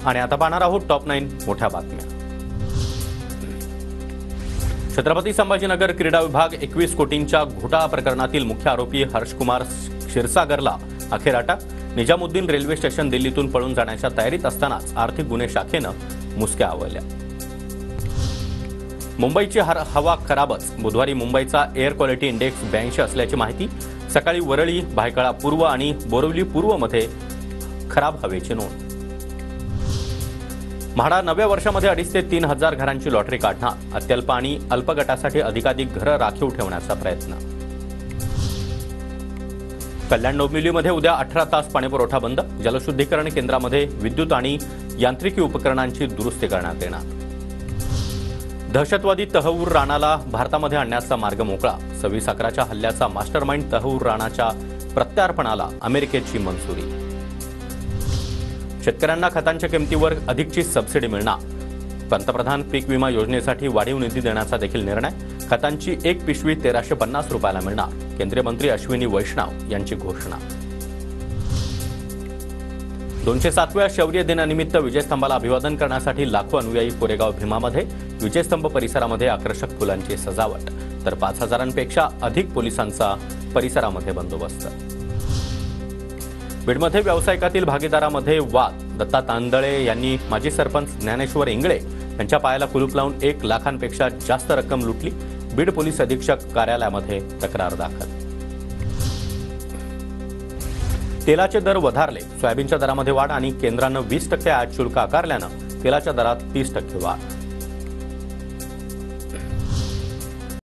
आणि आता पाहणार आहोत टॉप 9 मोठ्या बातम्या। छत्रपती संभाजीनगर क्रीडा विभाग 21 कोटींच्या घोटाळा प्रकरणातील मुख्य आरोपी हर्षकुमार क्षीरसागरला अखेर अटक। निजामुद्दीन रेल्वे स्टेशन दिल्लीतून पळून जाण्याच्या तयारीत असतानाच आर्थिक गुन्हे शाखेनं मुसक्या आवळल्या। मुंबईची हवा खराबच। बुधवारी मुंबईचा एअर क्वालिटी इंडेक्स 82 असल्याची माहिती। सकाळी वरळी, भायखळा पूर्व आणि बोरिवली पूर्वमध्ये खराब हवेची नोंद। म्हाडा नव्या वर्षामध्ये 2.5 ते 3 हजार घरांची लॉटरी काढणार। अत्यल्प आणि अल्प गटासाठी अधिकाधिक घरं राखीव ठेवण्याचा प्रयत्न। कल्याण डोंबिवलीमध्ये उद्या 18 तास पाणीपुरवठा बंद। जलशुद्धीकरण केंद्रामध्ये विद्युत आणि यांत्रिकी उपकरणांची दुरुस्ती करण्यात येणार। दहशतवादी तहव्वूर राणाला भारतामध्ये आणण्याचा मार्ग मोकळा। 26/11च्या हल्ल्याचा मास्टरमाइंड तहव्वूर राणाच्या प्रत्यार्पणाला अमेरिकेची मंजुरी। शेतकऱ्यांना खतांच्या किमतीवर अधिकची सबसिडी मिळणार। पंतप्रधान पीक विमा योजनेसाठी वाढीव निधी देण्याचा देखील निर्णय। खतांची एक पिशवी 1350 रुपयाला मिळणार। केंद्रीय मंत्री अश्विनी वैष्णव यांची घोषणा। 207व्या शौर्य दिनानिमित्त विजयस्तंभाला अभिवादन करण्यासाठी लाखो अनुयायी कोरेगाव भीमामध्ये। विजयस्तंभ परिसरामध्ये आकर्षक फुलांची सजावट, तर 5000पेक्षा अधिक पोलिसांचा परिसरामध्ये बंदोबस्त। बीडमध्ये व्यावसायिकातील भागीदारामध्ये वाद। दत्ता तांदळे यांनी माजी सरपंच ज्ञानेश्वर इंगळे यांच्या पायाला कुलूप लावून 1 लाखांपेक्षा जास्त रक्कम लुटली। बीड पोलीस अधीक्षक कार्यालयामध्ये तक्रार दाखल। तेलाचे दर वधारले। सोयाबीनच्या दरामध्ये वाढ आणि केंद्रानं 20% आयात शुल्क आकारल्यानं तेलाच्या दरात 30% वाढ।